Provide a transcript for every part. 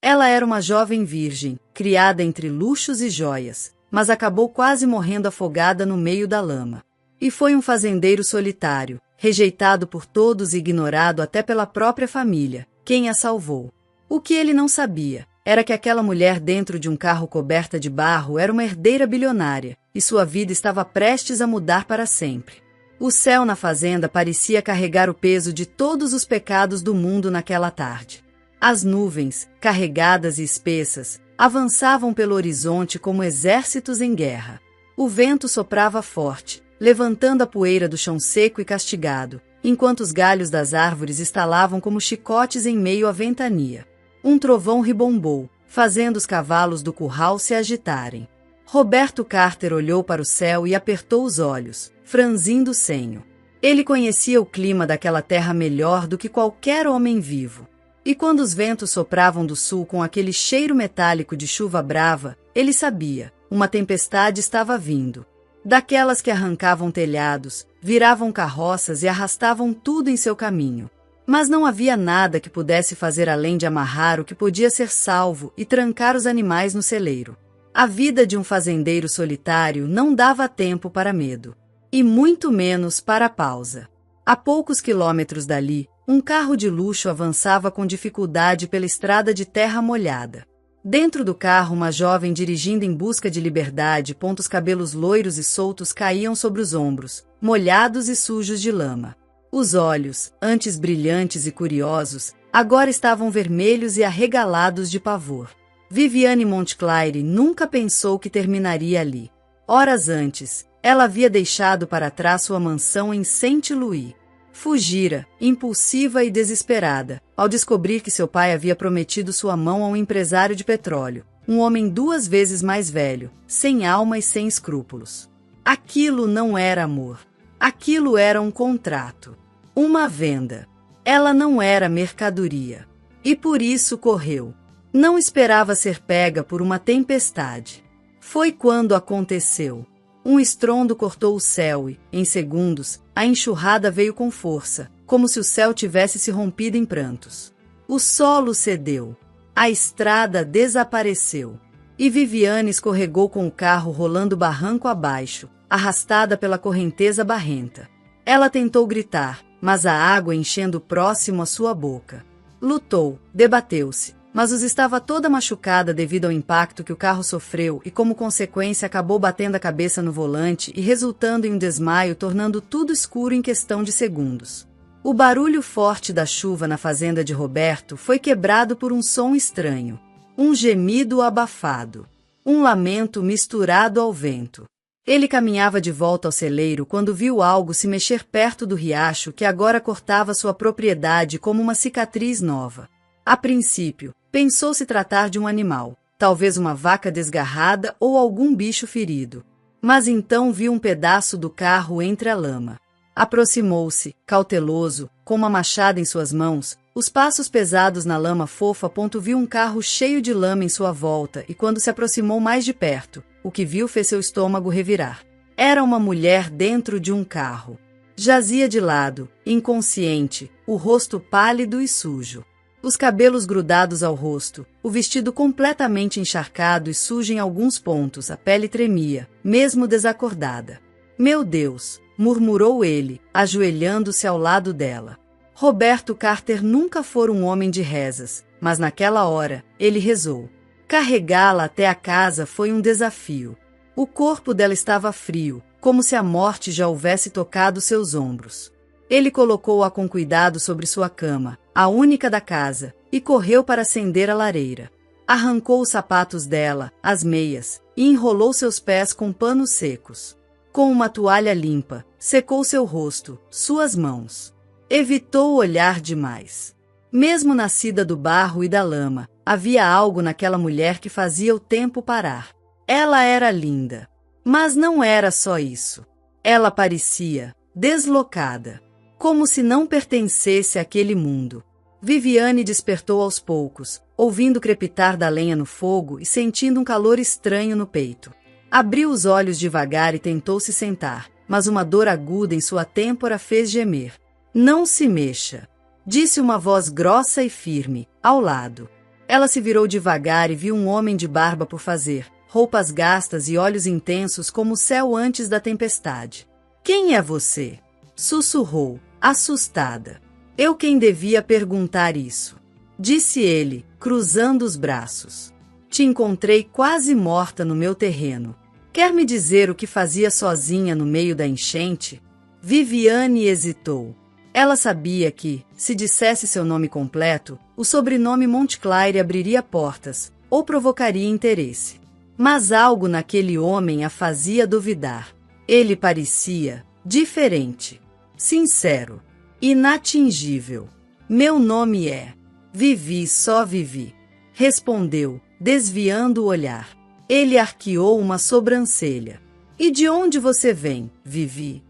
Ela era uma jovem virgem, criada entre luxos e joias, mas acabou quase morrendo afogada no meio da lama. E foi um fazendeiro solitário, rejeitado por todos e ignorado até pela própria família, quem a salvou. O que ele não sabia era que aquela mulher dentro de um carro coberta de barro era uma herdeira bilionária, e sua vida estava prestes a mudar para sempre. O céu na fazenda parecia carregar o peso de todos os pecados do mundo naquela tarde. As nuvens, carregadas e espessas, avançavam pelo horizonte como exércitos em guerra. O vento soprava forte, levantando a poeira do chão seco e castigado, enquanto os galhos das árvores estalavam como chicotes em meio à ventania. Um trovão ribombou, fazendo os cavalos do curral se agitarem. Roberto Carter olhou para o céu e apertou os olhos, franzindo o senho. Ele conhecia o clima daquela terra melhor do que qualquer homem vivo. E quando os ventos sopravam do sul com aquele cheiro metálico de chuva brava, ele sabia, uma tempestade estava vindo. Daquelas que arrancavam telhados, viravam carroças e arrastavam tudo em seu caminho. Mas não havia nada que pudesse fazer além de amarrar o que podia ser salvo e trancar os animais no celeiro. A vida de um fazendeiro solitário não dava tempo para medo. E muito menos para pausa. A poucos quilômetros dali, um carro de luxo avançava com dificuldade pela estrada de terra molhada. Dentro do carro, uma jovem dirigindo em busca de liberdade, os cabelos loiros e soltos caíam sobre os ombros, molhados e sujos de lama. Os olhos, antes brilhantes e curiosos, agora estavam vermelhos e arregalados de pavor. Viviane Montclair nunca pensou que terminaria ali. Horas antes, ela havia deixado para trás sua mansão em Saint-Louis. Fugira, impulsiva e desesperada, ao descobrir que seu pai havia prometido sua mão a um empresário de petróleo, um homem 2 vezes mais velho, sem alma e sem escrúpulos. Aquilo não era amor. Aquilo era um contrato. Uma venda. Ela não era mercadoria. E por isso correu. Não esperava ser pega por uma tempestade. Foi quando aconteceu. Um estrondo cortou o céu e, em segundos, a enxurrada veio com força, como se o céu tivesse se rompido em prantos. O solo cedeu. A estrada desapareceu. E Viviane escorregou com o carro rolando barranco abaixo, arrastada pela correnteza barrenta. Ela tentou gritar, mas a água enchendo próximo à sua boca. Lutou, debateu-se, mas estava toda machucada devido ao impacto que o carro sofreu e, como consequência, acabou batendo a cabeça no volante e resultando em um desmaio, tornando tudo escuro em questão de segundos. O barulho forte da chuva na fazenda de Roberto foi quebrado por um som estranho. Um gemido abafado. Um lamento misturado ao vento. Ele caminhava de volta ao celeiro quando viu algo se mexer perto do riacho que agora cortava sua propriedade como uma cicatriz nova. A princípio, pensou se tratar de um animal, talvez uma vaca desgarrada ou algum bicho ferido. Mas então viu um pedaço do carro entre a lama. Aproximou-se, cauteloso, com uma machada em suas mãos, os passos pesados na lama fofa. Viu um carro cheio de lama em sua volta e quando se aproximou mais de perto, o que viu fez seu estômago revirar. Era uma mulher dentro de um carro. Jazia de lado, inconsciente, o rosto pálido e sujo. Os cabelos grudados ao rosto, o vestido completamente encharcado e sujo em alguns pontos, a pele tremia, mesmo desacordada. Meu Deus, murmurou ele, ajoelhando-se ao lado dela. Roberto Carter nunca fora um homem de rezas, mas naquela hora, ele rezou. Carregá-la até a casa foi um desafio. O corpo dela estava frio, como se a morte já houvesse tocado seus ombros. Ele colocou-a com cuidado sobre sua cama, a única da casa, e correu para acender a lareira. Arrancou os sapatos dela, as meias, e enrolou seus pés com panos secos. Com uma toalha limpa, secou seu rosto, suas mãos. Evitou olhar demais. Mesmo nascida do barro e da lama, havia algo naquela mulher que fazia o tempo parar. Ela era linda. Mas não era só isso. Ela parecia deslocada, como se não pertencesse àquele mundo. Viviane despertou aos poucos, ouvindo crepitar da lenha no fogo e sentindo um calor estranho no peito. Abriu os olhos devagar e tentou se sentar, mas uma dor aguda em sua têmpora fez gemer. Não se mexa, disse uma voz grossa e firme, ao lado. Ela se virou devagar e viu um homem de barba por fazer, roupas gastas e olhos intensos como o céu antes da tempestade. Quem é você? Sussurrou, assustada. Eu quem devia perguntar isso. Disse ele, cruzando os braços. Te encontrei quase morta no meu terreno. Quer me dizer o que fazia sozinha no meio da enchente? Viviane hesitou. Ela sabia que, se dissesse seu nome completo, o sobrenome Montclair abriria portas, ou provocaria interesse. Mas algo naquele homem a fazia duvidar. Ele parecia diferente, sincero, inatingível. Meu nome é Vivi, só Vivi, respondeu, desviando o olhar. Ele arqueou uma sobrancelha. E de onde você vem, Vivi?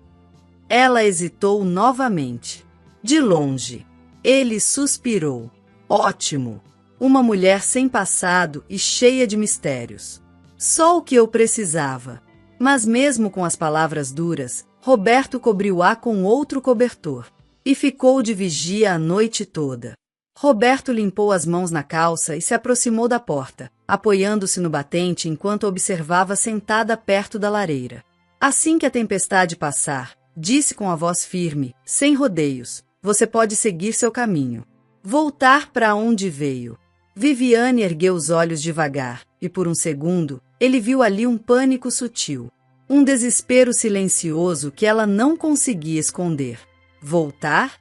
Ela hesitou novamente. De longe. Ele suspirou. Ótimo! Uma mulher sem passado e cheia de mistérios. Só o que eu precisava. Mas mesmo com as palavras duras, Roberto cobriu-a com outro cobertor. E ficou de vigia a noite toda. Roberto limpou as mãos na calça e se aproximou da porta, apoiando-se no batente enquanto observava sentada perto da lareira. Assim que a tempestade passar, disse com a voz firme, sem rodeios, você pode seguir seu caminho. Voltar para onde veio. Viviane ergueu os olhos devagar, e por um segundo, ele viu ali um pânico sutil. Um desespero silencioso que ela não conseguia esconder. Voltar?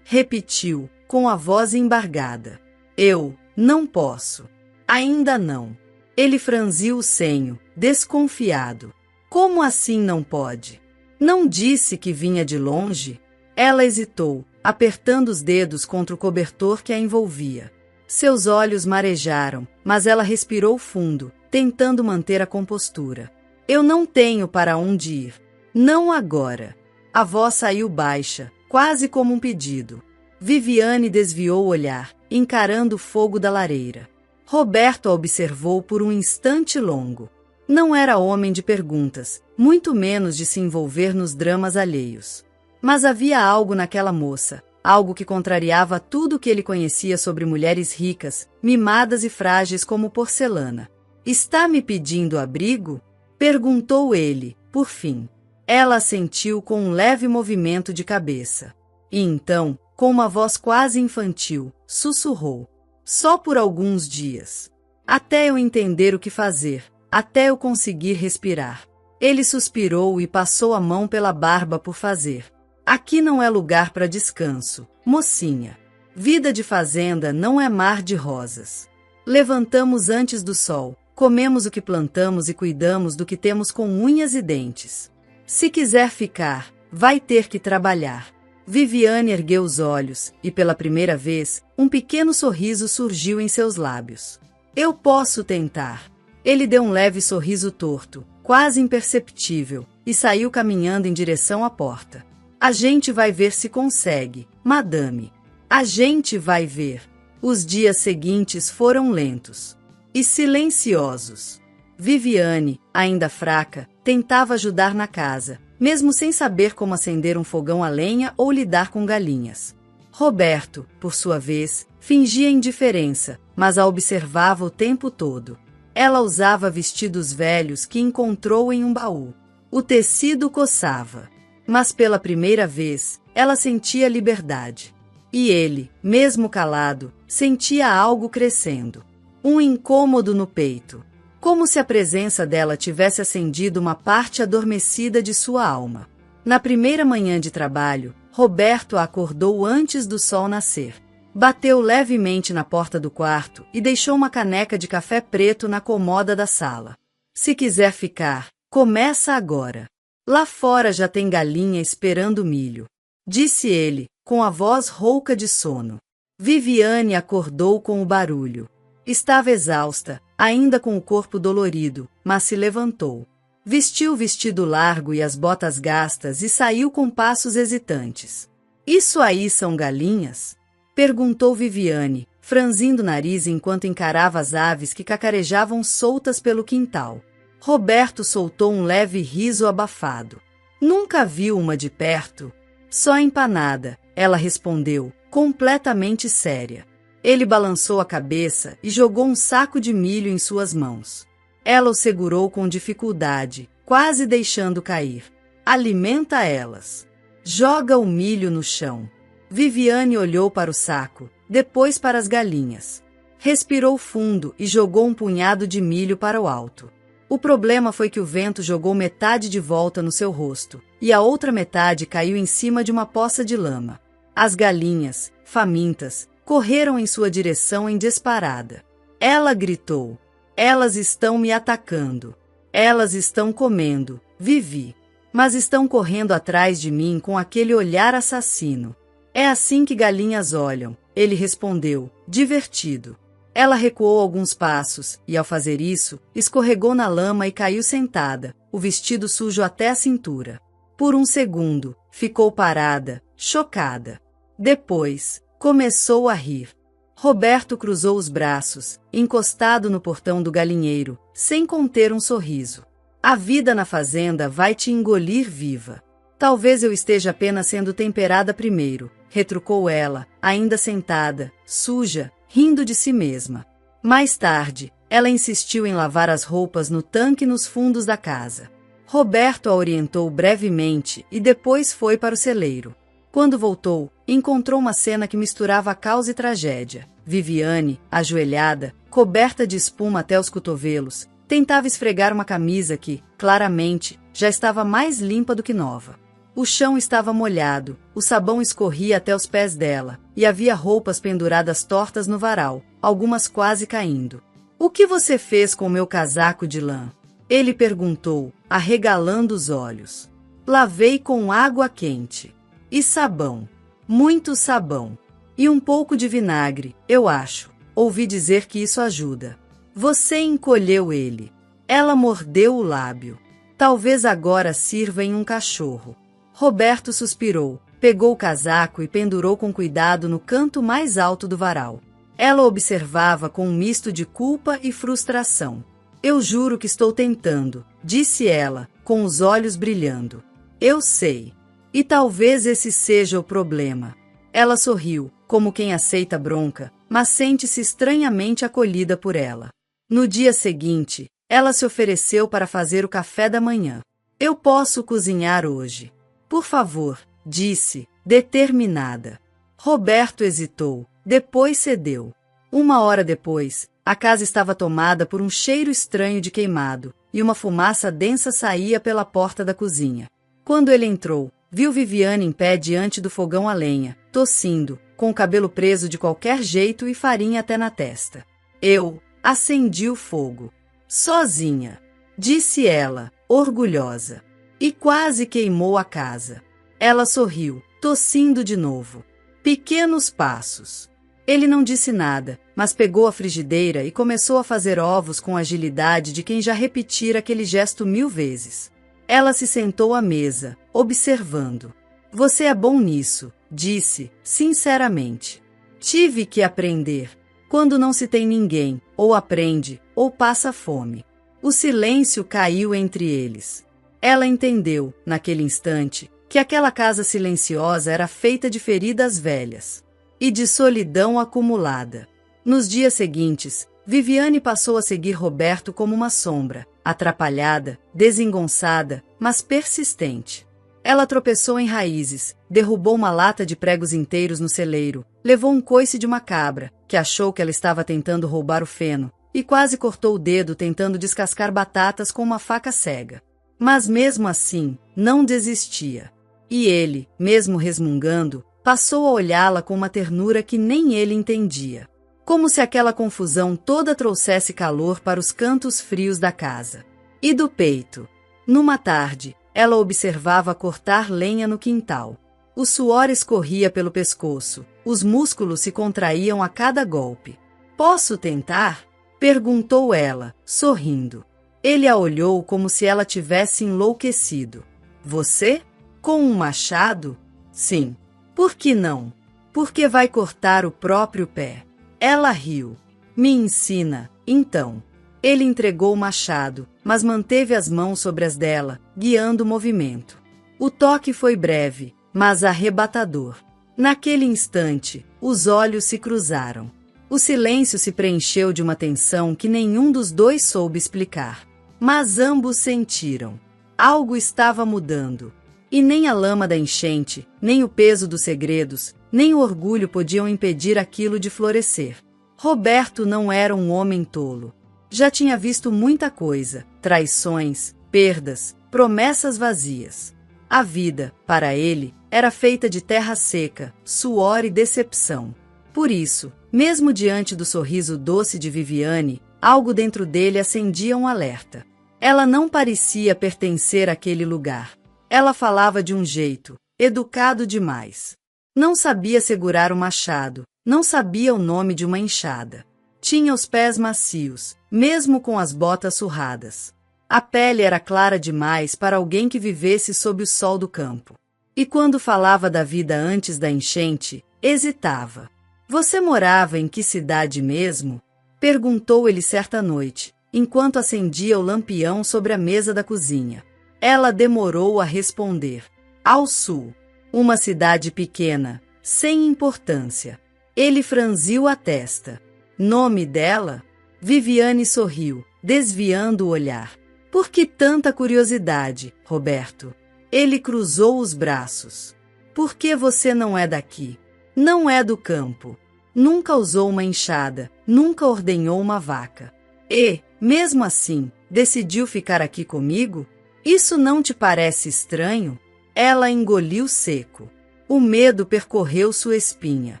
Repetiu, com a voz embargada. Eu não posso. Ainda não. Ele franziu o senho, desconfiado. Como assim não pode? Não disse que vinha de longe? Ela hesitou, apertando os dedos contra o cobertor que a envolvia. Seus olhos marejaram, mas ela respirou fundo, tentando manter a compostura. Eu não tenho para onde ir. Não agora. A voz saiu baixa, quase como um pedido. Viviane desviou o olhar, encarando o fogo da lareira. Roberto a observou por um instante longo. Não era homem de perguntas, muito menos de se envolver nos dramas alheios. Mas havia algo naquela moça, algo que contrariava tudo o que ele conhecia sobre mulheres ricas, mimadas e frágeis como porcelana. Está me pedindo abrigo? Perguntou ele, por fim. Ela assentiu com um leve movimento de cabeça. E então, com uma voz quase infantil, sussurrou. Só por alguns dias. Até eu entender o que fazer, até eu conseguir respirar. Ele suspirou e passou a mão pela barba por fazer. Aqui não é lugar para descanso, mocinha. Vida de fazenda não é mar de rosas. Levantamos antes do sol, comemos o que plantamos e cuidamos do que temos com unhas e dentes. Se quiser ficar, vai ter que trabalhar. Viviane ergueu os olhos, e pela primeira vez, um pequeno sorriso surgiu em seus lábios. Eu posso tentar. Ele deu um leve sorriso torto, quase imperceptível, e saiu caminhando em direção à porta. A gente vai ver se consegue, madame. A gente vai ver. Os dias seguintes foram lentos e silenciosos. Viviane, ainda fraca, tentava ajudar na casa, mesmo sem saber como acender um fogão a lenha ou lidar com galinhas. Roberto, por sua vez, fingia indiferença, mas a observava o tempo todo. Ela usava vestidos velhos que encontrou em um baú. O tecido coçava. Mas pela primeira vez, ela sentia liberdade. E ele, mesmo calado, sentia algo crescendo. Um incômodo no peito. Como se a presença dela tivesse acendido uma parte adormecida de sua alma. Na primeira manhã de trabalho, Roberto a acordou antes do sol nascer. Bateu levemente na porta do quarto e deixou uma caneca de café preto na comoda da sala. Se quiser ficar, começa agora. Lá fora já tem galinha esperando milho, disse ele, com a voz rouca de sono. Viviane acordou com o barulho. Estava exausta, ainda com o corpo dolorido, mas se levantou. Vestiu o vestido largo e as botas gastas e saiu com passos hesitantes. Isso aí são galinhas? Perguntou Viviane, franzindo o nariz enquanto encarava as aves que cacarejavam soltas pelo quintal. Roberto soltou um leve riso abafado. Nunca viu uma de perto? Só empanada, ela respondeu, completamente séria. Ele balançou a cabeça e jogou um saco de milho em suas mãos. Ela o segurou com dificuldade, quase deixando cair. Alimenta elas. Joga o milho no chão. Viviane olhou para o saco, depois para as galinhas. Respirou fundo e jogou um punhado de milho para o alto. O problema foi que o vento jogou metade de volta no seu rosto, e a outra metade caiu em cima de uma poça de lama. As galinhas, famintas, correram em sua direção em disparada. Ela gritou: "Elas estão me atacando. Elas estão comendo, Vivi. Mas estão correndo atrás de mim com aquele olhar assassino." "É assim que galinhas olham", ele respondeu, divertido. Ela recuou alguns passos, e ao fazer isso, escorregou na lama e caiu sentada, o vestido sujo até a cintura. Por um segundo, ficou parada, chocada. Depois, começou a rir. Roberto cruzou os braços, encostado no portão do galinheiro, sem conter um sorriso. "A vida na fazenda vai te engolir viva." "Talvez eu esteja apenas sendo temperada primeiro", retrucou ela, ainda sentada, suja, rindo de si mesma. Mais tarde, ela insistiu em lavar as roupas no tanque nos fundos da casa. Roberto a orientou brevemente e depois foi para o celeiro. Quando voltou, encontrou uma cena que misturava caos e tragédia. Viviane, ajoelhada, coberta de espuma até os cotovelos, tentava esfregar uma camisa que, claramente, já estava mais limpa do que nova. O chão estava molhado, o sabão escorria até os pés dela, e havia roupas penduradas tortas no varal, algumas quase caindo. "O que você fez com o meu casaco de lã?" ele perguntou, arregalando os olhos. "Lavei com água quente. E sabão. Muito sabão. E um pouco de vinagre, eu acho. Ouvi dizer que isso ajuda." Você encolheu ele. Ela mordeu o lábio. "Talvez agora sirva em um cachorro." Roberto suspirou, pegou o casaco e pendurou com cuidado no canto mais alto do varal. Ela observava com um misto de culpa e frustração. "Eu juro que estou tentando", disse ela, com os olhos brilhando. "Eu sei. E talvez esse seja o problema." Ela sorriu, como quem aceita bronca, mas sente-se estranhamente acolhida por ela. No dia seguinte, ela se ofereceu para fazer o café da manhã. "Eu posso cozinhar hoje. Por favor", disse, determinada. Roberto hesitou, depois cedeu. 1 hora depois, a casa estava tomada por um cheiro estranho de queimado, e uma fumaça densa saía pela porta da cozinha. Quando ele entrou, viu Viviane em pé diante do fogão a lenha, tossindo, com o cabelo preso de qualquer jeito e farinha até na testa. "Eu acendi o fogo. Sozinha", disse ela, orgulhosa. "E quase queimou a casa." Ela sorriu, tossindo de novo. Pequenos passos. Ele não disse nada, mas pegou a frigideira e começou a fazer ovos com a agilidade de quem já repetira aquele gesto 1000 vezes. Ela se sentou à mesa, observando. "Você é bom nisso", disse, sinceramente. "Tive que aprender. Quando não se tem ninguém, ou aprende, ou passa fome." O silêncio caiu entre eles. Ela entendeu, naquele instante, que aquela casa silenciosa era feita de feridas velhas e de solidão acumulada. Nos dias seguintes, Viviane passou a seguir Roberto como uma sombra, atrapalhada, desengonçada, mas persistente. Ela tropeçou em raízes, derrubou uma lata de pregos inteiros no celeiro, levou um coice de uma cabra, que achou que ela estava tentando roubar o feno, e quase cortou o dedo tentando descascar batatas com uma faca cega. Mas mesmo assim, não desistia. E ele, mesmo resmungando, passou a olhá-la com uma ternura que nem ele entendia. Como se aquela confusão toda trouxesse calor para os cantos frios da casa. E do peito. Numa tarde, ela observava cortar lenha no quintal. O suor escorria pelo pescoço, os músculos se contraíam a cada golpe. "Posso tentar?" perguntou ela, sorrindo. Ele a olhou como se ela tivesse enlouquecido. "Você? Com um machado?" "Sim." "Por que não?" "Porque vai cortar o próprio pé." Ela riu. "Me ensina, então." Ele entregou o machado, mas manteve as mãos sobre as dela, guiando o movimento. O toque foi breve, mas arrebatador. Naquele instante, os olhos se cruzaram. O silêncio se preencheu de uma tensão que nenhum dos dois soube explicar. Mas ambos sentiram. Algo estava mudando. E nem a lama da enchente, nem o peso dos segredos, nem o orgulho podiam impedir aquilo de florescer. Roberto não era um homem tolo. Já tinha visto muita coisa, traições, perdas, promessas vazias. A vida, para ele, era feita de terra seca, suor e decepção. Por isso, mesmo diante do sorriso doce de Viviane, algo dentro dele acendia um alerta. Ela não parecia pertencer àquele lugar. Ela falava de um jeito, educado demais. Não sabia segurar o machado, não sabia o nome de uma enxada. Tinha os pés macios, mesmo com as botas surradas. A pele era clara demais para alguém que vivesse sob o sol do campo. E quando falava da vida antes da enchente, hesitava. Você morava em que cidade mesmo? Perguntou ele certa noite, enquanto acendia o lampião sobre a mesa da cozinha. Ela demorou a responder. Ao sul. Uma cidade pequena, sem importância. Ele franziu a testa. Nome dela? Viviane sorriu, desviando o olhar. Por que tanta curiosidade, Roberto? Ele cruzou os braços. Por que você não é daqui? Não é do campo. Nunca usou uma enxada, nunca ordenhou uma vaca. E, mesmo assim, decidiu ficar aqui comigo? Isso não te parece estranho? Ela engoliu seco. O medo percorreu sua espinha.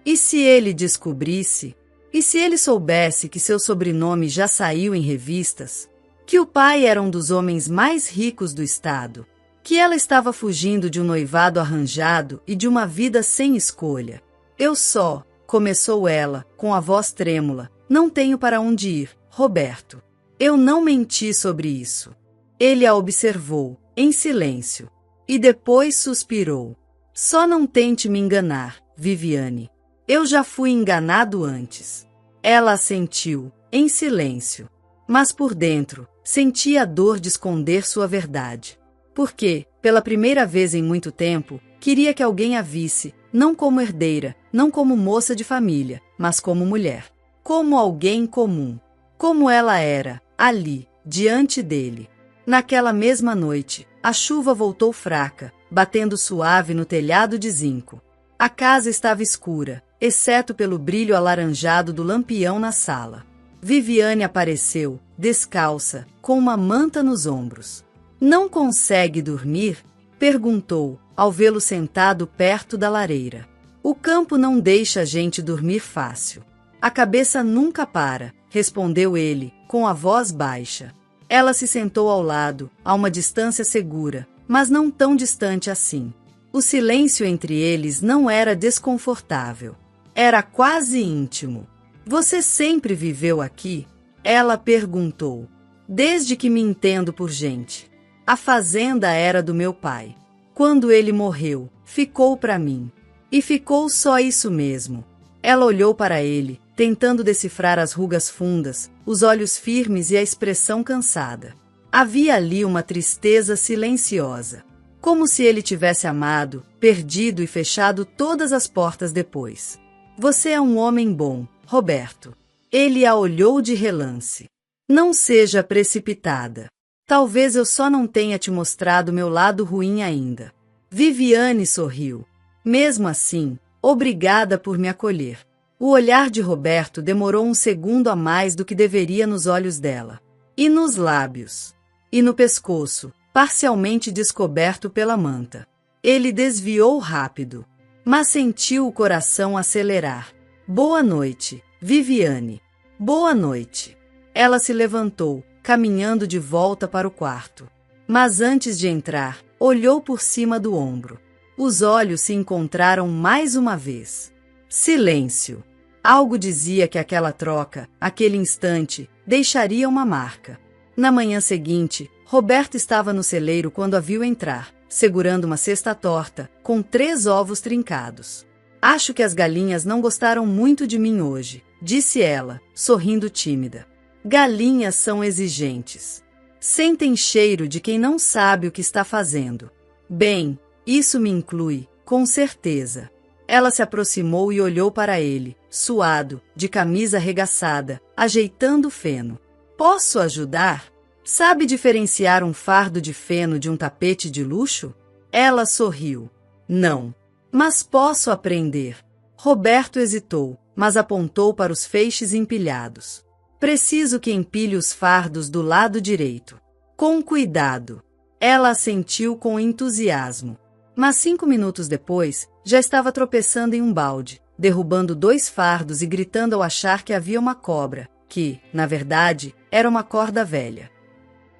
E se ele descobrisse? E se ele soubesse que seu sobrenome já saiu em revistas? Que o pai era um dos homens mais ricos do estado? Que ela estava fugindo de um noivado arranjado e de uma vida sem escolha? Começou ela, com a voz trêmula, não tenho para onde ir, Roberto. Eu não menti sobre isso. Ele a observou, em silêncio, e depois suspirou. Só não tente me enganar, Viviane. Eu já fui enganado antes. Ela assentiu, em silêncio, mas por dentro, sentia a dor de esconder sua verdade. Porque, pela primeira vez em muito tempo, queria que alguém a visse, não como herdeira, não como moça de família, mas como mulher. Como alguém comum. Como ela era, ali, diante dele. Naquela mesma noite, a chuva voltou fraca, batendo suave no telhado de zinco. A casa estava escura, exceto pelo brilho alaranjado do lampião na sala. Viviane apareceu, descalça, com uma manta nos ombros. Não consegue dormir? Perguntou, ao vê-lo sentado perto da lareira. O campo não deixa a gente dormir fácil. A cabeça nunca para, respondeu ele, com a voz baixa. Ela se sentou ao lado, a uma distância segura, mas não tão distante assim. O silêncio entre eles não era desconfortável. Era quase íntimo. Você sempre viveu aqui? Ela perguntou. Desde que me entendo por gente. A fazenda era do meu pai. Quando ele morreu, ficou para mim. E ficou só isso mesmo. Ela olhou para ele, tentando decifrar as rugas fundas, os olhos firmes e a expressão cansada. Havia ali uma tristeza silenciosa. Como se ele tivesse amado, perdido e fechado todas as portas depois. Você é um homem bom, Roberto. Ele a olhou de relance. Não seja precipitada. Talvez eu só não tenha te mostrado meu lado ruim ainda. Viviane sorriu. Mesmo assim, obrigada por me acolher. O olhar de Roberto demorou um segundo a mais do que deveria nos olhos dela. E nos lábios. E no pescoço, parcialmente descoberto pela manta. Ele desviou rápido, mas sentiu o coração acelerar. Boa noite, Viviane. Boa noite. Ela se levantou, caminhando de volta para o quarto. Mas antes de entrar, olhou por cima do ombro. Os olhos se encontraram mais uma vez. Silêncio. Algo dizia que aquela troca, aquele instante, deixaria uma marca. Na manhã seguinte, Roberto estava no celeiro quando a viu entrar, segurando uma cesta torta, com 3 ovos trincados. Acho que as galinhas não gostaram muito de mim hoje, disse ela, sorrindo tímida. Galinhas são exigentes. Sentem cheiro de quem não sabe o que está fazendo. Bem, isso me inclui, com certeza. Ela se aproximou e olhou para ele, suado, de camisa arregaçada, ajeitando o feno. Posso ajudar? Sabe diferenciar um fardo de feno de um tapete de luxo? Ela sorriu. Não. Mas posso aprender. Roberto hesitou, mas apontou para os feixes empilhados. Preciso que empilhe os fardos do lado direito. Com cuidado. Ela assentiu com entusiasmo. Mas 5 minutos depois, já estava tropeçando em um balde, derrubando 2 fardos e gritando ao achar que havia uma cobra, que, na verdade, era uma corda velha.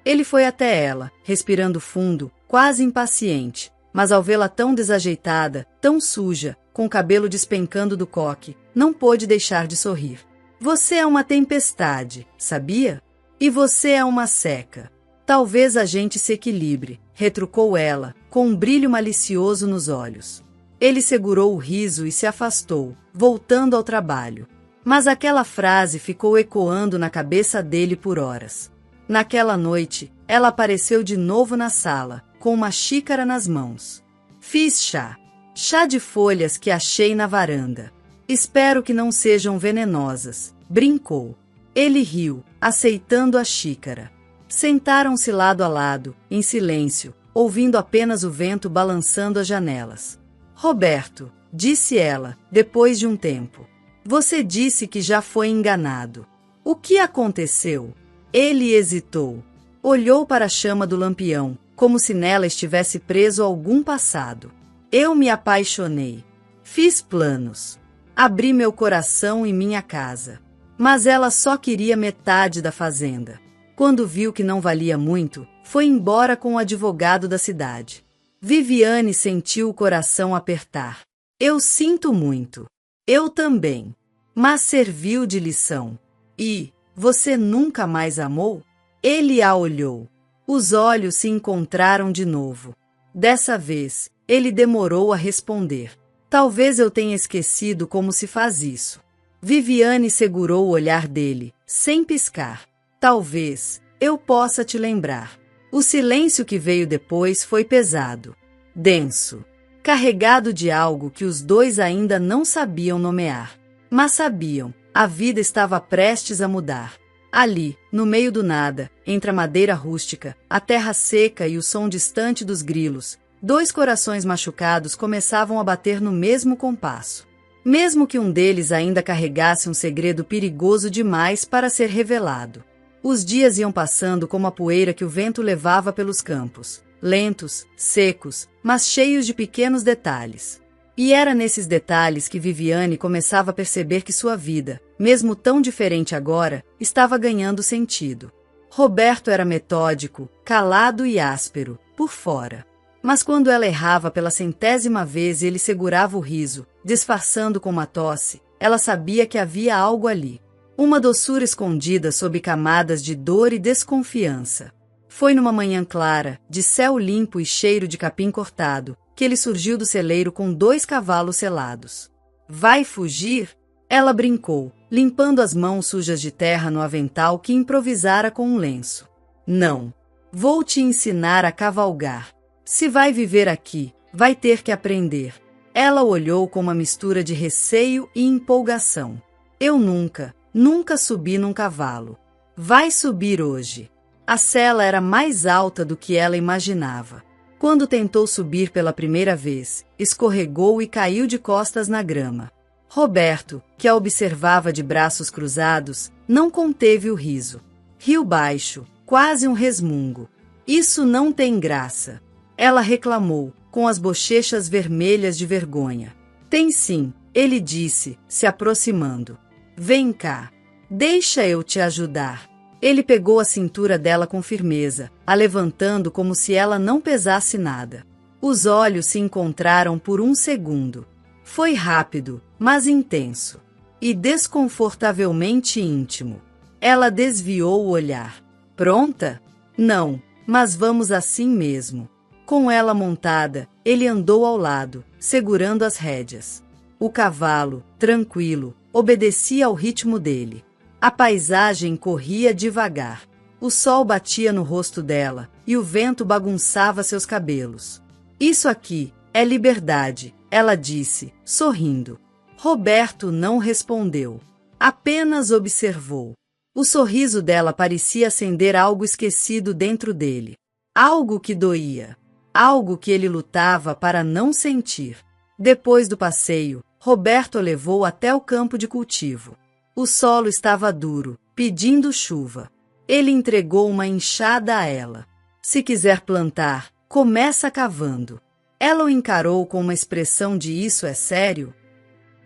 Ele foi até ela, respirando fundo, quase impaciente, mas ao vê-la tão desajeitada, tão suja, com o cabelo despencando do coque, não pôde deixar de sorrir. Você é uma tempestade, sabia? E você é uma seca. Talvez a gente se equilibre, retrucou ela, com um brilho malicioso nos olhos. Ele segurou o riso e se afastou, voltando ao trabalho. Mas aquela frase ficou ecoando na cabeça dele por horas. Naquela noite, ela apareceu de novo na sala, com uma xícara nas mãos. Fiz chá. Chá de folhas que achei na varanda. Espero que não sejam venenosas, brincou. Ele riu, aceitando a xícara. Sentaram-se lado a lado, em silêncio, ouvindo apenas o vento balançando as janelas. Roberto, disse ela, depois de um tempo. Você disse que já foi enganado. O que aconteceu? Ele hesitou. Olhou para a chama do lampião, como se nela estivesse preso algum passado. Eu me apaixonei. Fiz planos. Abri meu coração e minha casa. Mas ela só queria metade da fazenda. Quando viu que não valia muito, foi embora com o advogado da cidade. Viviane sentiu o coração apertar. Eu sinto muito. Eu também. Mas serviu de lição. E, você nunca mais amou? Ele a olhou. Os olhos se encontraram de novo. Dessa vez, ele demorou a responder. Talvez eu tenha esquecido como se faz isso. Viviane segurou o olhar dele, sem piscar. Talvez eu possa te lembrar. O silêncio que veio depois foi pesado, denso, carregado de algo que os dois ainda não sabiam nomear. Mas sabiam, a vida estava prestes a mudar. Ali, no meio do nada, entre a madeira rústica, a terra seca e o som distante dos grilos, 2 corações machucados começavam a bater no mesmo compasso. Mesmo que um deles ainda carregasse um segredo perigoso demais para ser revelado. Os dias iam passando como a poeira que o vento levava pelos campos, lentos, secos, mas cheios de pequenos detalhes. E era nesses detalhes que Viviane começava a perceber que sua vida, mesmo tão diferente agora, estava ganhando sentido. Roberto era metódico, calado e áspero, por fora. Mas quando ela errava pela 100ª vez e ele segurava o riso, disfarçando com uma tosse, ela sabia que havia algo ali. Uma doçura escondida sob camadas de dor e desconfiança. Foi numa manhã clara, de céu limpo e cheiro de capim cortado, que ele surgiu do celeiro com 2 cavalos selados. Vai fugir? Ela brincou, limpando as mãos sujas de terra no avental que improvisara com um lenço. Não. Vou te ensinar a cavalgar. Se vai viver aqui, vai ter que aprender. Ela olhou com uma mistura de receio e empolgação. Eu nunca subi num cavalo. Vai subir hoje. A sela era mais alta do que ela imaginava. Quando tentou subir pela primeira vez, escorregou e caiu de costas na grama. Roberto, que a observava de braços cruzados, não conteve o riso. Riu baixo, quase um resmungo. Isso não tem graça. Ela reclamou, com as bochechas vermelhas de vergonha. Tem sim, ele disse, se aproximando. Vem cá. Deixa eu te ajudar. Ele pegou a cintura dela com firmeza, a levantando como se ela não pesasse nada. Os olhos se encontraram por um segundo. Foi rápido, mas intenso. E desconfortavelmente íntimo. Ela desviou o olhar. Pronta? Não, mas vamos assim mesmo. Com ela montada, ele andou ao lado, segurando as rédeas. O cavalo, tranquilo, obedecia ao ritmo dele. A paisagem corria devagar. O sol batia no rosto dela, e o vento bagunçava seus cabelos. Isso aqui é liberdade, ela disse, sorrindo. Roberto não respondeu. Apenas observou. O sorriso dela parecia acender algo esquecido dentro dele. Algo que doía. Algo que ele lutava para não sentir. Depois do passeio, Roberto a levou até o campo de cultivo. O solo estava duro, pedindo chuva. Ele entregou uma enxada a ela. Se quiser plantar, começa cavando. Ela o encarou com uma expressão de isso é sério?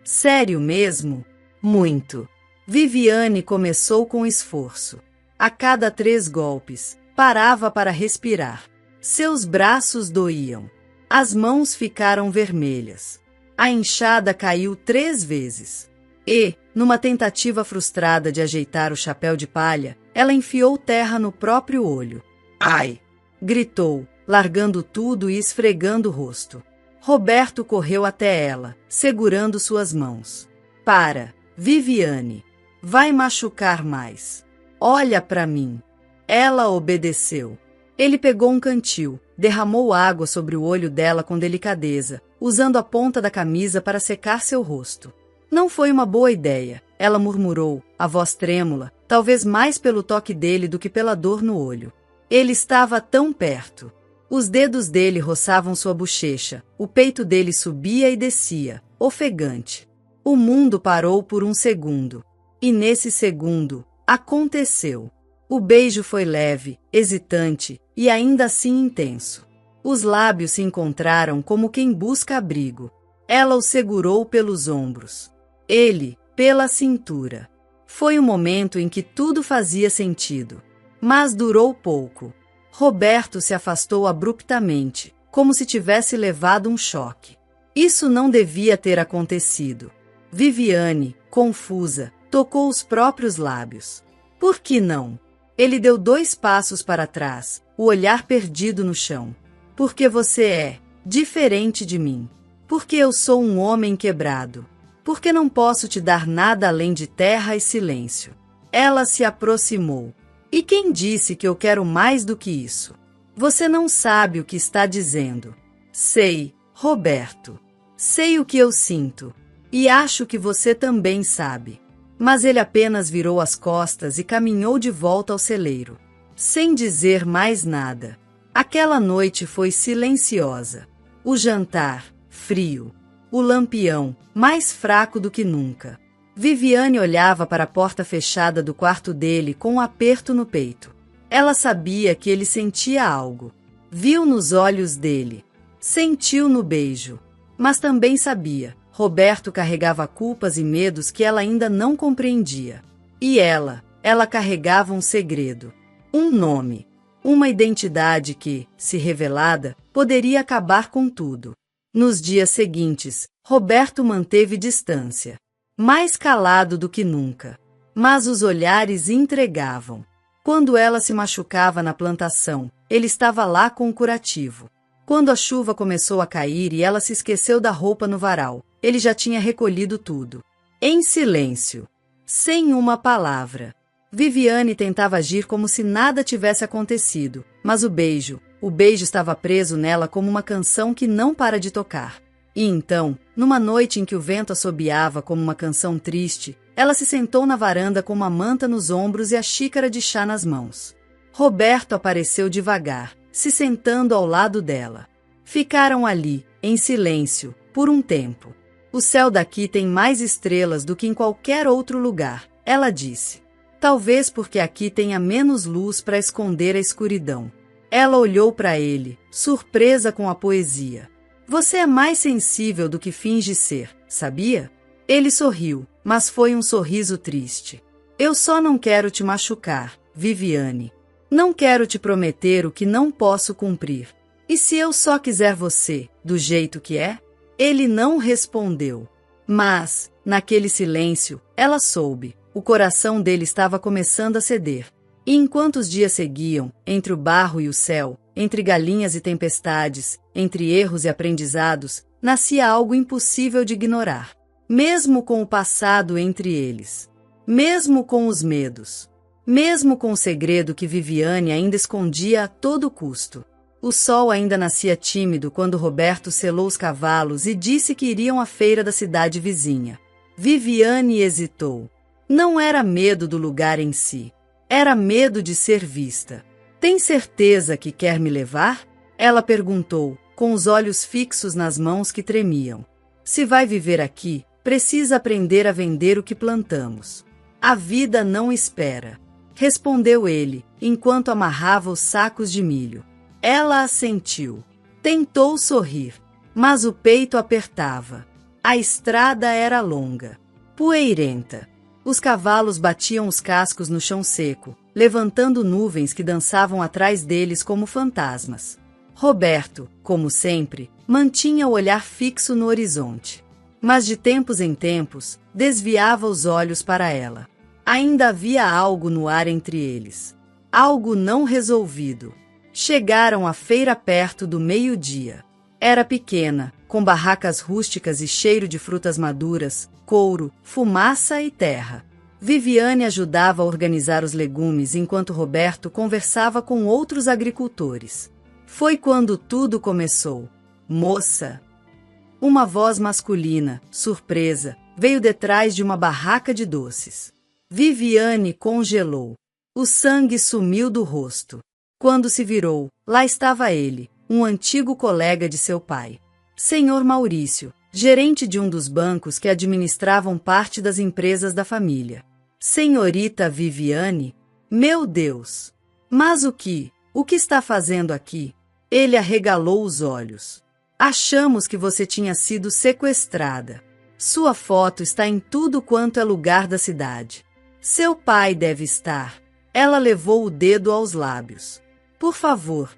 Sério mesmo? Muito. Viviane começou com esforço. A cada 3 golpes, parava para respirar. Seus braços doíam. As mãos ficaram vermelhas. A enxada caiu 3 vezes. E, numa tentativa frustrada de ajeitar o chapéu de palha, ela enfiou terra no próprio olho. Ai! Gritou, largando tudo e esfregando o rosto. Roberto correu até ela, segurando suas mãos. Para, Viviane. Vai machucar mais. Olha para mim. Ela obedeceu. Ele pegou um cantil, derramou água sobre o olho dela com delicadeza, usando a ponta da camisa para secar seu rosto. Não foi uma boa ideia, ela murmurou, a voz trêmula, talvez mais pelo toque dele do que pela dor no olho. Ele estava tão perto. Os dedos dele roçavam sua bochecha, o peito dele subia e descia, ofegante. O mundo parou por um segundo. E nesse segundo, aconteceu. O beijo foi leve, hesitante e ainda assim intenso. Os lábios se encontraram como quem busca abrigo. Ela o segurou pelos ombros. Ele, pela cintura. Foi o momento em que tudo fazia sentido. Mas durou pouco. Roberto se afastou abruptamente, como se tivesse levado um choque. Isso não devia ter acontecido. Viviane, confusa, tocou os próprios lábios. Por que não? Ele deu 2 passos para trás, o olhar perdido no chão. Porque você é diferente de mim. Porque eu sou um homem quebrado. Porque não posso te dar nada além de terra e silêncio. Ela se aproximou. E quem disse que eu quero mais do que isso? Você não sabe o que está dizendo. Sei, Roberto. Sei o que eu sinto. E acho que você também sabe. Mas ele apenas virou as costas e caminhou de volta ao celeiro, sem dizer mais nada. Aquela noite foi silenciosa. O jantar, frio. O lampião, mais fraco do que nunca. Viviane olhava para a porta fechada do quarto dele com um aperto no peito. Ela sabia que ele sentia algo. Viu nos olhos dele. Sentiu no beijo. Mas também sabia. Roberto carregava culpas e medos que ela ainda não compreendia. E ela carregava um segredo. Um nome. Uma identidade que, se revelada, poderia acabar com tudo. Nos dias seguintes, Roberto manteve distância. Mais calado do que nunca. Mas os olhares entregavam. Quando ela se machucava na plantação, ele estava lá com o curativo. Quando a chuva começou a cair e ela se esqueceu da roupa no varal, ele já tinha recolhido tudo. Em silêncio. Sem uma palavra. Viviane tentava agir como se nada tivesse acontecido, mas o beijo estava preso nela como uma canção que não para de tocar. E então, numa noite em que o vento assobiava como uma canção triste, ela se sentou na varanda com uma manta nos ombros e a xícara de chá nas mãos. Roberto apareceu devagar, se sentando ao lado dela. Ficaram ali, em silêncio, por um tempo. O céu daqui tem mais estrelas do que em qualquer outro lugar, ela disse. Talvez porque aqui tenha menos luz para esconder a escuridão. Ela olhou para ele, surpresa com a poesia. Você é mais sensível do que finge ser, sabia? Ele sorriu, mas foi um sorriso triste. Eu só não quero te machucar, Viviane. Não quero te prometer o que não posso cumprir. E se eu só quiser você, do jeito que é? Ele não respondeu. Mas, naquele silêncio, ela soube. O coração dele estava começando a ceder. E enquanto os dias seguiam, entre o barro e o céu, entre galinhas e tempestades, entre erros e aprendizados, nascia algo impossível de ignorar. Mesmo com o passado entre eles. Mesmo com os medos. Mesmo com o segredo que Viviane ainda escondia a todo custo. O sol ainda nascia tímido quando Roberto selou os cavalos e disse que iriam à feira da cidade vizinha. Viviane hesitou. Não era medo do lugar em si. Era medo de ser vista. Tem certeza que quer me levar? Ela perguntou, com os olhos fixos nas mãos que tremiam. Se vai viver aqui, precisa aprender a vender o que plantamos. A vida não espera. Respondeu ele, enquanto amarrava os sacos de milho. Ela assentiu. Tentou sorrir, mas o peito apertava. A estrada era longa, poeirenta. Os cavalos batiam os cascos no chão seco, levantando nuvens que dançavam atrás deles como fantasmas. Roberto, como sempre, mantinha o olhar fixo no horizonte. Mas de tempos em tempos, desviava os olhos para ela. Ainda havia algo no ar entre eles. Algo não resolvido. Chegaram à feira perto do meio-dia. Era pequena, com barracas rústicas e cheiro de frutas maduras, couro, fumaça e terra. Viviane ajudava a organizar os legumes enquanto Roberto conversava com outros agricultores. Foi quando tudo começou. Moça! Uma voz masculina, surpresa, veio detrás de uma barraca de doces. Viviane congelou. O sangue sumiu do rosto. Quando se virou, lá estava ele, um antigo colega de seu pai. Senhor Maurício, gerente de um dos bancos que administravam parte das empresas da família. Senhorita Viviane? Meu Deus! Mas o que está fazendo aqui? Ele arregalou os olhos. Achamos que você tinha sido sequestrada. Sua foto está em tudo quanto é lugar da cidade. Seu pai deve estar. Ela levou o dedo aos lábios. Por favor,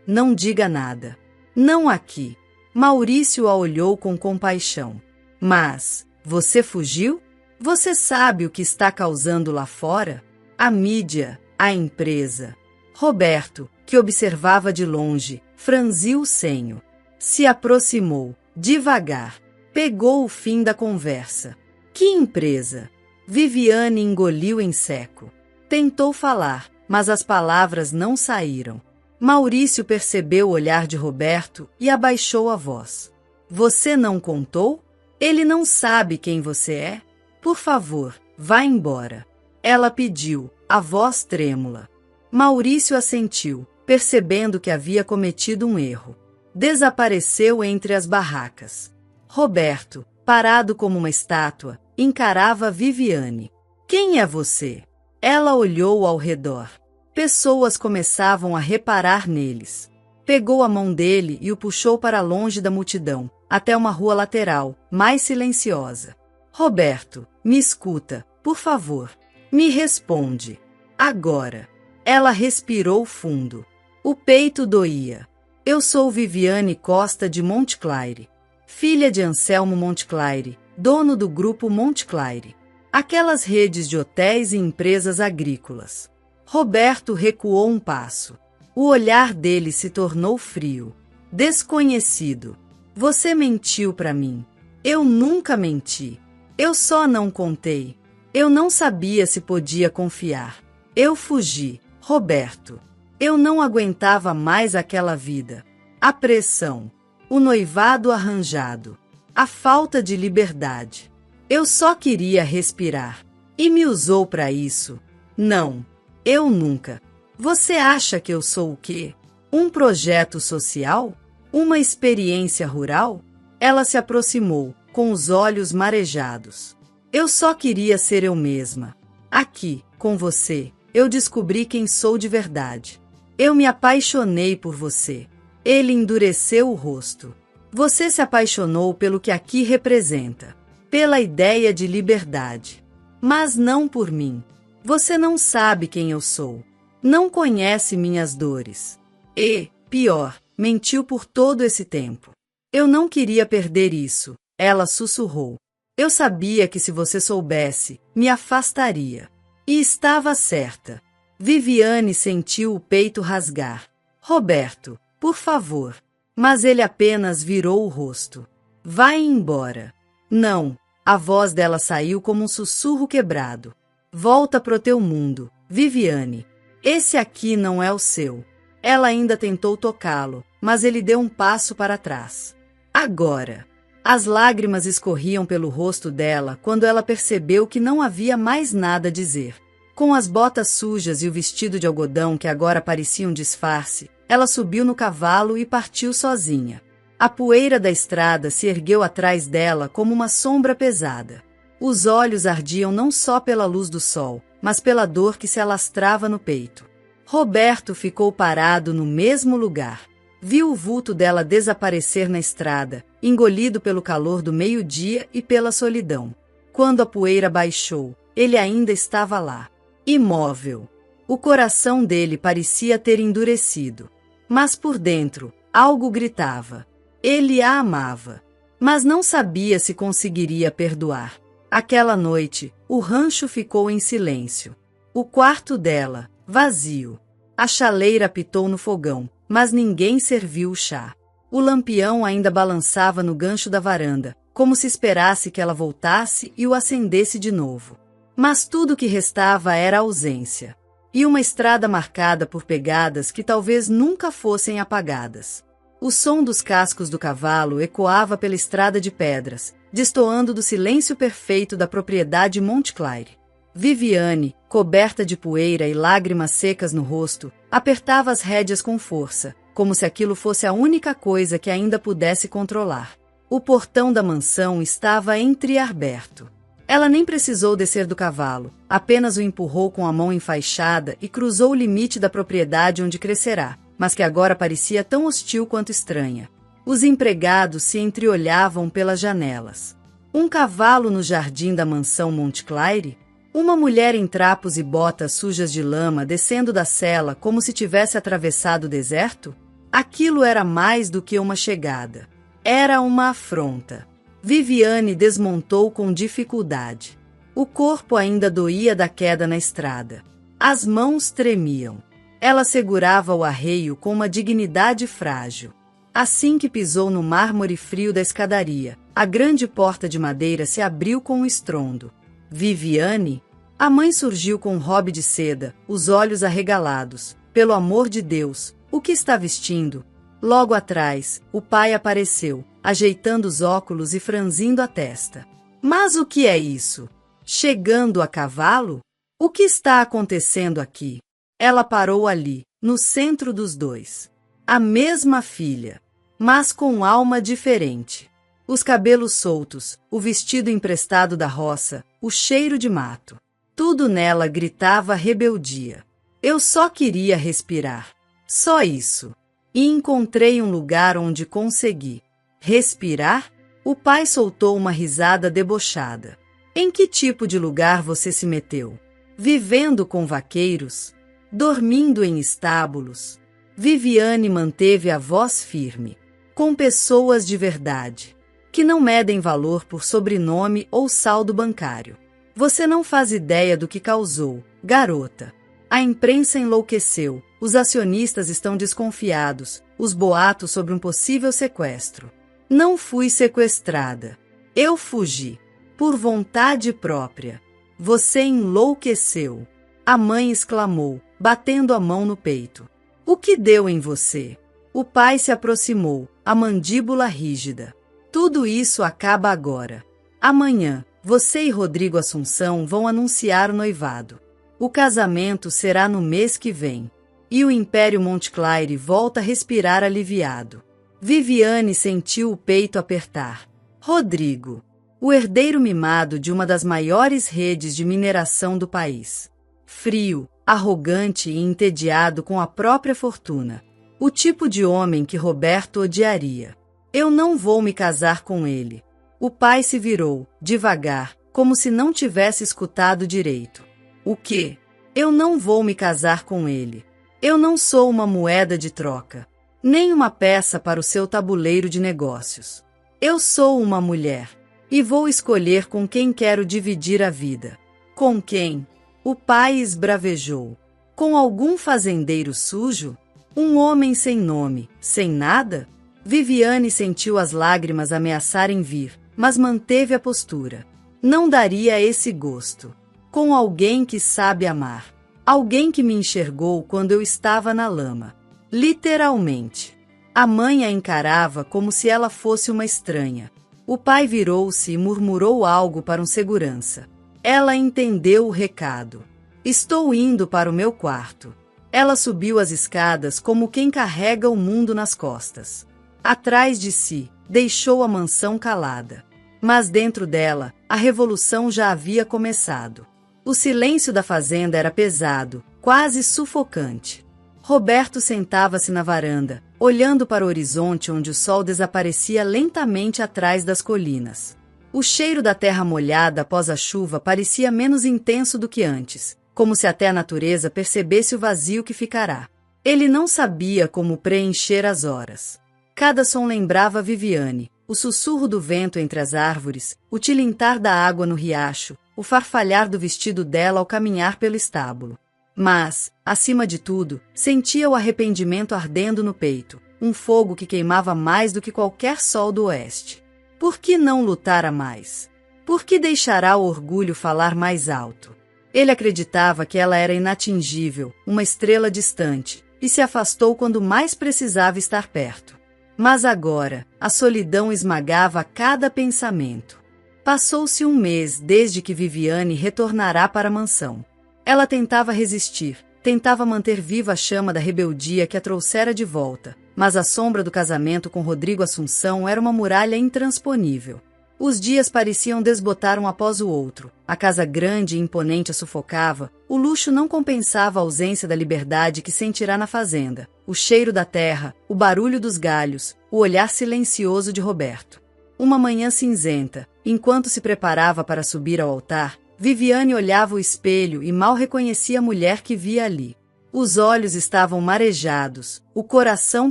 não diga nada. Não aqui. Maurício a olhou com compaixão. Mas, você fugiu? Você sabe o que está causando lá fora? A mídia, a empresa. Roberto, que observava de longe, franziu o senho. Se aproximou, devagar. Pegou o fim da conversa. Que empresa? Viviane engoliu em seco. Tentou falar, mas as palavras não saíram. Maurício percebeu o olhar de Roberto e abaixou a voz. Você não contou? Ele não sabe quem você é? Por favor, vá embora. Ela pediu, a voz trêmula. Maurício assentiu, percebendo que havia cometido um erro. Desapareceu entre as barracas. Roberto, parado como uma estátua, encarava Viviane. Quem é você? Ela olhou ao redor. Pessoas começavam a reparar neles. Pegou a mão dele e o puxou para longe da multidão, até uma rua lateral, mais silenciosa. Roberto, me escuta, por favor. Me responde. Agora. Ela respirou fundo. O peito doía. Eu sou Viviane Costa de Montclair, filha de Anselmo Montclair, dono do grupo Montclair. Aquelas redes de hotéis e empresas agrícolas. Roberto recuou um passo. O olhar dele se tornou frio. Desconhecido. Você mentiu para mim. Eu nunca menti. Eu só não contei. Eu não sabia se podia confiar. Eu fugi, Roberto. Eu não aguentava mais aquela vida. A pressão. O noivado arranjado. A falta de liberdade. Eu só queria respirar. E me usou para isso. Não. Eu nunca. Você acha que eu sou o quê? Um projeto social? Uma experiência rural? Ela se aproximou, com os olhos marejados. Eu só queria ser eu mesma. Aqui, com você, eu descobri quem sou de verdade. Eu me apaixonei por você. Ele endureceu o rosto. Você se apaixonou pelo que aqui representa. Pela ideia de liberdade. Mas não por mim. Você não sabe quem eu sou. Não conhece minhas dores. E, pior, mentiu por todo esse tempo. Eu não queria perder isso, ela sussurrou. Eu sabia que se você soubesse, me afastaria. E estava certa. Viviane sentiu o peito rasgar. Roberto, por favor. Mas ele apenas virou o rosto. Vai embora. Não. A voz dela saiu como um sussurro quebrado. Volta pro teu mundo, Viviane. Esse aqui não é o seu. Ela ainda tentou tocá-lo, mas ele deu um passo para trás. Agora. As lágrimas escorriam pelo rosto dela quando ela percebeu que não havia mais nada a dizer. Com as botas sujas e o vestido de algodão que agora parecia um disfarce, ela subiu no cavalo e partiu sozinha. A poeira da estrada se ergueu atrás dela como uma sombra pesada. Os olhos ardiam não só pela luz do sol, mas pela dor que se alastrava no peito. Roberto ficou parado no mesmo lugar. Viu o vulto dela desaparecer na estrada, engolido pelo calor do meio-dia e pela solidão. Quando a poeira baixou, ele ainda estava lá, imóvel. O coração dele parecia ter endurecido. Mas por dentro, algo gritava. Ele a amava, mas não sabia se conseguiria perdoar. Aquela noite, o rancho ficou em silêncio. O quarto dela, vazio. A chaleira apitou no fogão, mas ninguém serviu o chá. O lampião ainda balançava no gancho da varanda, como se esperasse que ela voltasse e o acendesse de novo. Mas tudo o que restava era a ausência. E uma estrada marcada por pegadas que talvez nunca fossem apagadas. O som dos cascos do cavalo ecoava pela estrada de pedras, destoando do silêncio perfeito da propriedade Montclair. Viviane, coberta de poeira e lágrimas secas no rosto, apertava as rédeas com força, como se aquilo fosse a única coisa que ainda pudesse controlar. O portão da mansão estava entreaberto. Ela nem precisou descer do cavalo, apenas o empurrou com a mão enfaixada e cruzou o limite da propriedade onde crescerá, mas que agora parecia tão hostil quanto estranha. Os empregados se entreolhavam pelas janelas. Um cavalo no jardim da mansão Montclair? Uma mulher em trapos e botas sujas de lama descendo da sela como se tivesse atravessado o deserto? Aquilo era mais do que uma chegada. Era uma afronta. Viviane desmontou com dificuldade. O corpo ainda doía da queda na estrada. As mãos tremiam. Ela segurava o arreio com uma dignidade frágil. Assim que pisou no mármore frio da escadaria, a grande porta de madeira se abriu com um estrondo. Viviane? A mãe surgiu com um robe de seda, os olhos arregalados. Pelo amor de Deus, o que está vestindo? Logo atrás, o pai apareceu, ajeitando os óculos e franzindo a testa. Mas o que é isso? Chegando a cavalo? O que está acontecendo aqui? Ela parou ali, no centro dos dois. A mesma filha, mas com alma diferente. Os cabelos soltos, o vestido emprestado da roça, o cheiro de mato. Tudo nela gritava rebeldia. Eu só queria respirar. Só isso. E encontrei um lugar onde consegui. Respirar? O pai soltou uma risada debochada. Em que tipo de lugar você se meteu? Vivendo com vaqueiros? Dormindo em estábulos? Viviane manteve a voz firme. Com pessoas de verdade, que não medem valor por sobrenome ou saldo bancário. Você não faz ideia do que causou, garota. A imprensa enlouqueceu, os acionistas estão desconfiados, os boatos sobre um possível sequestro. Não fui sequestrada. Eu fugi. Por vontade própria. Você enlouqueceu. A mãe exclamou, batendo a mão no peito. O que deu em você? O pai se aproximou, a mandíbula rígida. Tudo isso acaba agora. Amanhã, você e Rodrigo Assunção vão anunciar o noivado. O casamento será no mês que vem. E o Império Montclair volta a respirar aliviado. Viviane sentiu o peito apertar. Rodrigo, o herdeiro mimado de uma das maiores redes de mineração do país. Frio, arrogante e entediado com a própria fortuna. O tipo de homem que Roberto odiaria. Eu não vou me casar com ele. O pai se virou, devagar, como se não tivesse escutado direito. O quê? Eu não vou me casar com ele. Eu não sou uma moeda de troca, nem uma peça para o seu tabuleiro de negócios. Eu sou uma mulher, e vou escolher com quem quero dividir a vida. Com quem? O pai esbravejou. Com algum fazendeiro sujo? Um homem sem nome, sem nada? Viviane sentiu as lágrimas ameaçarem vir, mas manteve a postura. Não daria esse gosto. Com alguém que sabe amar. Alguém que me enxergou quando eu estava na lama. Literalmente. A mãe a encarava como se ela fosse uma estranha. O pai virou-se e murmurou algo para um segurança. Ela entendeu o recado. Estou indo para o meu quarto. Ela subiu as escadas como quem carrega o mundo nas costas. Atrás de si, deixou a mansão calada. Mas dentro dela, a revolução já havia começado. O silêncio da fazenda era pesado, quase sufocante. Roberto sentava-se na varanda, olhando para o horizonte onde o sol desaparecia lentamente atrás das colinas. O cheiro da terra molhada após a chuva parecia menos intenso do que antes, como se até a natureza percebesse o vazio que ficará. Ele não sabia como preencher as horas. Cada som lembrava Viviane, o sussurro do vento entre as árvores, o tilintar da água no riacho, o farfalhar do vestido dela ao caminhar pelo estábulo. Mas, acima de tudo, sentia o arrependimento ardendo no peito, um fogo que queimava mais do que qualquer sol do oeste. Por que não lutara mais? Por que deixará o orgulho falar mais alto? Ele acreditava que ela era inatingível, uma estrela distante, e se afastou quando mais precisava estar perto. Mas agora, a solidão esmagava cada pensamento. Passou-se um mês desde que Viviane retornará para a mansão. Ela tentava resistir, tentava manter viva a chama da rebeldia que a trouxera de volta, mas a sombra do casamento com Rodrigo Assunção era uma muralha intransponível. Os dias pareciam desbotar um após o outro, a casa grande e imponente a sufocava, o luxo não compensava a ausência da liberdade que sentirá na fazenda, o cheiro da terra, o barulho dos galhos, o olhar silencioso de Roberto. Uma manhã cinzenta, enquanto se preparava para subir ao altar, Viviane olhava o espelho e mal reconhecia a mulher que via ali. Os olhos estavam marejados, o coração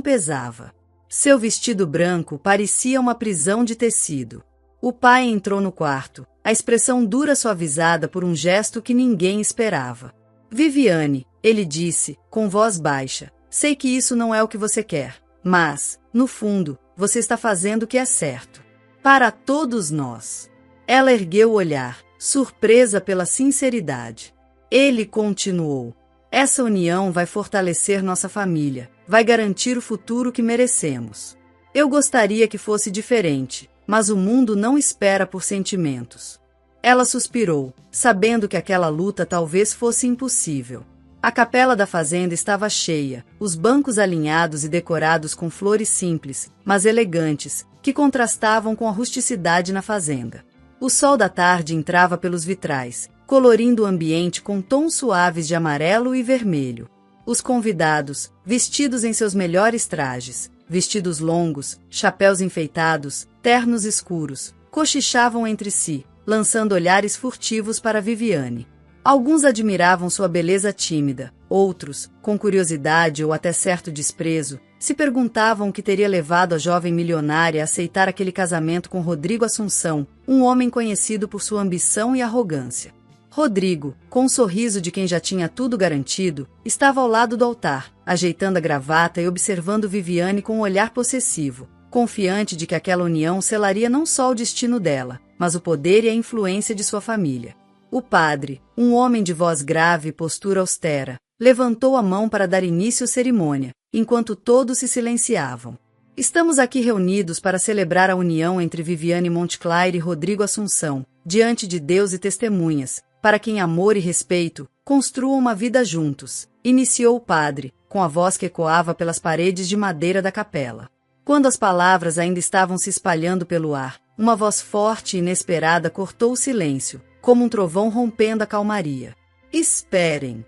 pesava. Seu vestido branco parecia uma prisão de tecido. O pai entrou no quarto, a expressão dura suavizada por um gesto que ninguém esperava. Viviane, ele disse, com voz baixa, sei que isso não é o que você quer, mas, no fundo, você está fazendo o que é certo. Para todos nós. Ela ergueu o olhar, surpresa pela sinceridade. Ele continuou. Essa união vai fortalecer nossa família, vai garantir o futuro que merecemos. Eu gostaria que fosse diferente, mas o mundo não espera por sentimentos. Ela suspirou, sabendo que aquela luta talvez fosse impossível. A capela da fazenda estava cheia, os bancos alinhados e decorados com flores simples, mas elegantes, que contrastavam com a rusticidade na fazenda. O sol da tarde entrava pelos vitrais, colorindo o ambiente com tons suaves de amarelo e vermelho. Os convidados, vestidos em seus melhores trajes, vestidos longos, chapéus enfeitados, ternos escuros, cochichavam entre si, lançando olhares furtivos para Viviane. Alguns admiravam sua beleza tímida, outros, com curiosidade ou até certo desprezo, se perguntavam o que teria levado a jovem milionária a aceitar aquele casamento com Rodrigo Assunção, um homem conhecido por sua ambição e arrogância. Rodrigo, com um sorriso de quem já tinha tudo garantido, estava ao lado do altar, ajeitando a gravata e observando Viviane com um olhar possessivo, confiante de que aquela união selaria não só o destino dela, mas o poder e a influência de sua família. O padre, um homem de voz grave e postura austera, levantou a mão para dar início à cerimônia, enquanto todos se silenciavam. Estamos aqui reunidos para celebrar a união entre Viviane Montclair e Rodrigo Assunção, diante de Deus e testemunhas, para que em amor e respeito construam uma vida juntos, iniciou o padre, com a voz que ecoava pelas paredes de madeira da capela. Quando as palavras ainda estavam se espalhando pelo ar, uma voz forte e inesperada cortou o silêncio, como um trovão rompendo a calmaria. Esperem!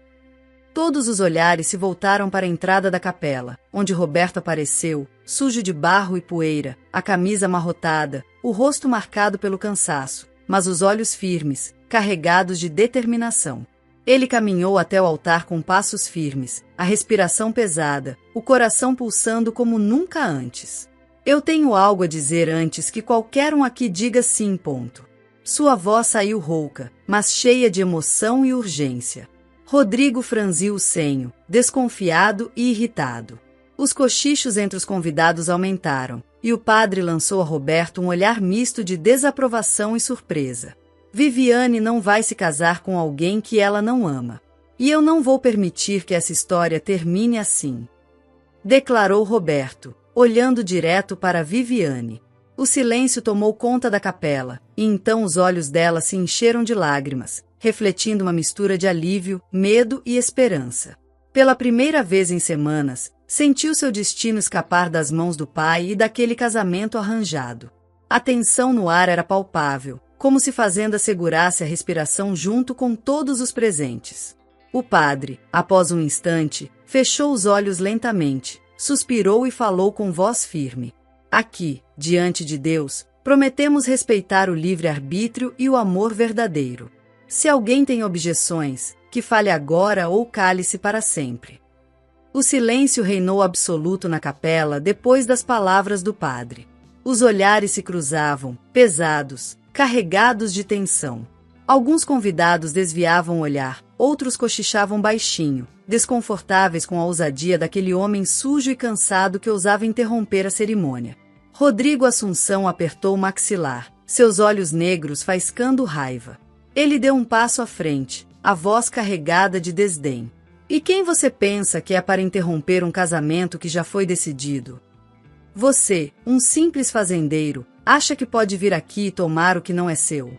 Todos os olhares se voltaram para a entrada da capela, onde Roberto apareceu, sujo de barro e poeira, a camisa amarrotada, o rosto marcado pelo cansaço, mas os olhos firmes, carregados de determinação. Ele caminhou até o altar com passos firmes, a respiração pesada, o coração pulsando como nunca antes. Eu tenho algo a dizer antes que qualquer um aqui diga sim, ponto. Sua voz saiu rouca, mas cheia de emoção e urgência. Rodrigo franziu o senho, desconfiado e irritado. Os cochichos entre os convidados aumentaram, e o padre lançou a Roberto um olhar misto de desaprovação e surpresa. Viviane não vai se casar com alguém que ela não ama. E eu não vou permitir que essa história termine assim. Declarou Roberto, olhando direto para Viviane. O silêncio tomou conta da capela, e então os olhos dela se encheram de lágrimas, refletindo uma mistura de alívio, medo e esperança. Pela primeira vez em semanas, sentiu seu destino escapar das mãos do pai e daquele casamento arranjado. A tensão no ar era palpável, como se Fazenda segurasse a respiração junto com todos os presentes. O padre, após um instante, fechou os olhos lentamente, suspirou e falou com voz firme. Aqui, diante de Deus, prometemos respeitar o livre-arbítrio e o amor verdadeiro. Se alguém tem objeções, que fale agora ou cale-se para sempre. O silêncio reinou absoluto na capela depois das palavras do padre. Os olhares se cruzavam, pesados, carregados de tensão. Alguns convidados desviavam o olhar, outros cochichavam baixinho, desconfortáveis com a ousadia daquele homem sujo e cansado que ousava interromper a cerimônia. Rodrigo Assunção apertou o maxilar, seus olhos negros faiscando raiva. Ele deu um passo à frente, a voz carregada de desdém. E quem você pensa que é para interromper um casamento que já foi decidido? Você, um simples fazendeiro, acha que pode vir aqui e tomar o que não é seu?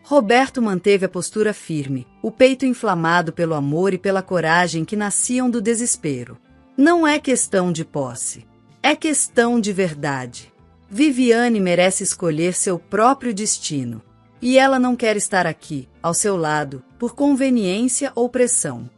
Roberto manteve a postura firme, o peito inflamado pelo amor e pela coragem que nasciam do desespero. Não é questão de posse. É questão de verdade. Viviane merece escolher seu próprio destino. E ela não quer estar aqui, ao seu lado, por conveniência ou pressão.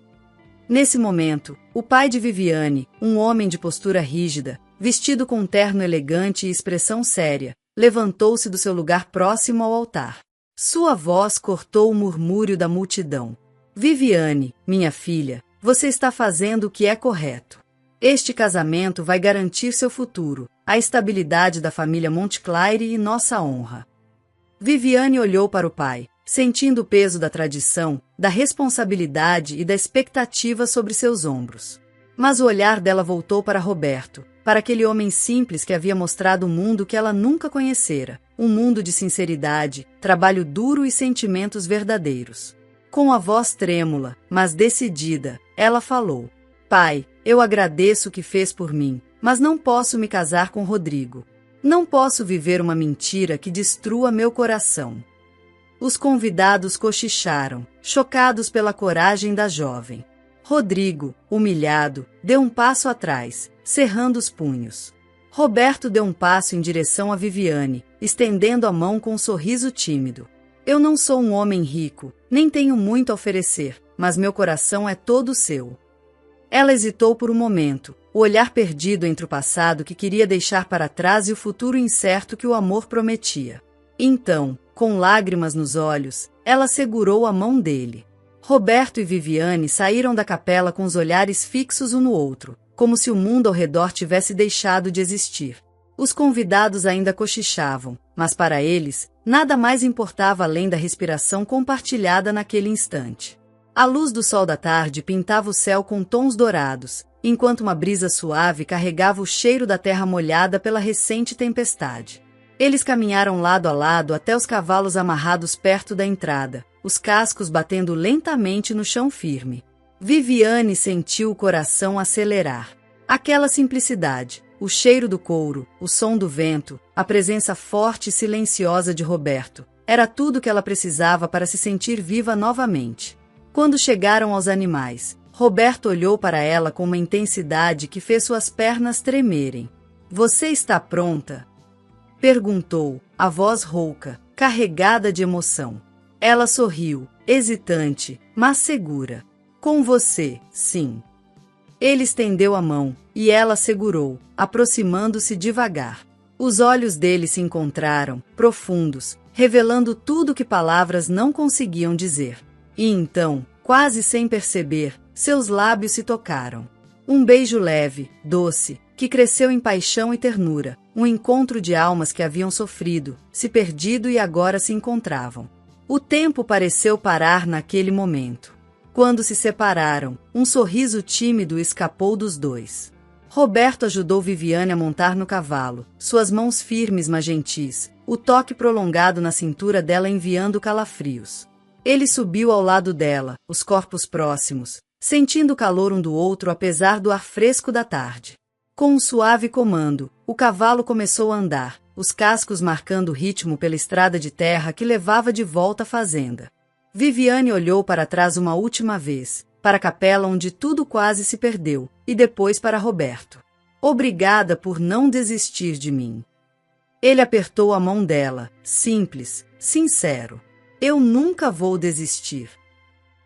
Nesse momento, o pai de Viviane, um homem de postura rígida, vestido com um terno elegante e expressão séria, levantou-se do seu lugar próximo ao altar. Sua voz cortou o murmúrio da multidão. Viviane, minha filha, você está fazendo o que é correto. Este casamento vai garantir seu futuro, a estabilidade da família Montclair e nossa honra. Viviane olhou para o pai, sentindo o peso da tradição, da responsabilidade e da expectativa sobre seus ombros. Mas o olhar dela voltou para Roberto, para aquele homem simples que havia mostrado um mundo que ela nunca conhecera, um mundo de sinceridade, trabalho duro e sentimentos verdadeiros. Com a voz trêmula, mas decidida, ela falou: Pai, eu agradeço o que fez por mim, mas não posso me casar com Rodrigo. Não posso viver uma mentira que destrua meu coração. Os convidados cochicharam, chocados pela coragem da jovem. Rodrigo, humilhado, deu um passo atrás, cerrando os punhos. Roberto deu um passo em direção a Viviane, estendendo a mão com um sorriso tímido. Eu não sou um homem rico, nem tenho muito a oferecer, mas meu coração é todo seu. Ela hesitou por um momento, o olhar perdido entre o passado que queria deixar para trás e o futuro incerto que o amor prometia. Então, com lágrimas nos olhos, ela segurou a mão dele. Roberto e Viviane saíram da capela com os olhares fixos um no outro, como se o mundo ao redor tivesse deixado de existir. Os convidados ainda cochichavam, mas para eles, nada mais importava além da respiração compartilhada naquele instante. A luz do sol da tarde pintava o céu com tons dourados, enquanto uma brisa suave carregava o cheiro da terra molhada pela recente tempestade. Eles caminharam lado a lado até os cavalos amarrados perto da entrada, os cascos batendo lentamente no chão firme. Viviane sentiu o coração acelerar. Aquela simplicidade, o cheiro do couro, o som do vento, a presença forte e silenciosa de Roberto, era tudo que ela precisava para se sentir viva novamente. Quando chegaram aos animais, Roberto olhou para ela com uma intensidade que fez suas pernas tremerem. Você está pronta? Perguntou, a voz rouca, carregada de emoção. Ela sorriu, hesitante, mas segura. Com você, sim. Ele estendeu a mão, e ela segurou, aproximando-se devagar. Os olhos dele se encontraram, profundos, revelando tudo que palavras não conseguiam dizer. E então, quase sem perceber, seus lábios se tocaram. Um beijo leve, doce, que cresceu em paixão e ternura, um encontro de almas que haviam sofrido, se perdido e agora se encontravam. O tempo pareceu parar naquele momento. Quando se separaram, um sorriso tímido escapou dos dois. Roberto ajudou Viviane a montar no cavalo, suas mãos firmes mas gentis, o toque prolongado na cintura dela enviando calafrios. Ele subiu ao lado dela, os corpos próximos, sentindo o calor um do outro apesar do ar fresco da tarde. Com um suave comando, o cavalo começou a andar, os cascos marcando o ritmo pela estrada de terra que levava de volta à fazenda. Viviane olhou para trás uma última vez, para a capela onde tudo quase se perdeu, e depois para Roberto. Obrigada por não desistir de mim. Ele apertou a mão dela, simples, sincero. Eu nunca vou desistir.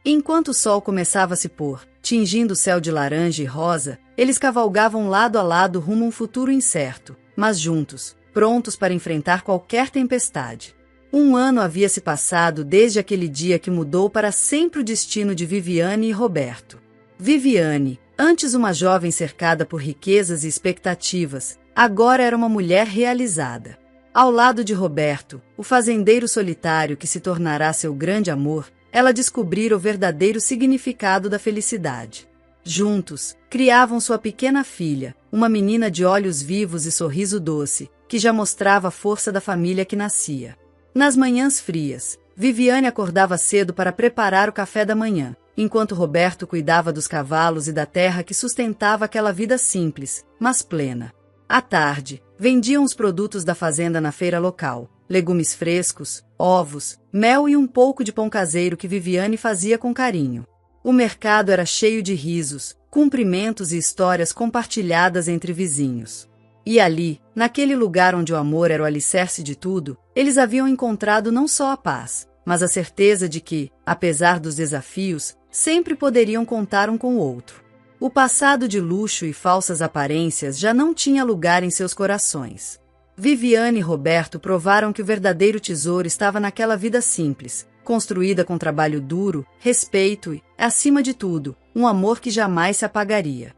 Enquanto o sol começava a se pôr, tingindo o céu de laranja e rosa, eles cavalgavam lado a lado rumo a um futuro incerto, mas juntos, prontos para enfrentar qualquer tempestade. 1 ano havia se passado desde aquele dia que mudou para sempre o destino de Viviane e Roberto. Viviane, antes uma jovem cercada por riquezas e expectativas, agora era uma mulher realizada. Ao lado de Roberto, o fazendeiro solitário que se tornará seu grande amor, ela descobrira o verdadeiro significado da felicidade. Juntos, criavam sua pequena filha, uma menina de olhos vivos e sorriso doce, que já mostrava a força da família que nascia. Nas manhãs frias, Viviane acordava cedo para preparar o café da manhã, enquanto Roberto cuidava dos cavalos e da terra que sustentava aquela vida simples, mas plena. À tarde, vendiam os produtos da fazenda na feira local, legumes frescos, ovos, mel e um pouco de pão caseiro que Viviane fazia com carinho. O mercado era cheio de risos, cumprimentos e histórias compartilhadas entre vizinhos. E ali, naquele lugar onde o amor era o alicerce de tudo, eles haviam encontrado não só a paz, mas a certeza de que, apesar dos desafios, sempre poderiam contar um com o outro. O passado de luxo e falsas aparências já não tinha lugar em seus corações. Viviane e Roberto provaram que o verdadeiro tesouro estava naquela vida simples, construída com trabalho duro, respeito e, acima de tudo, um amor que jamais se apagaria.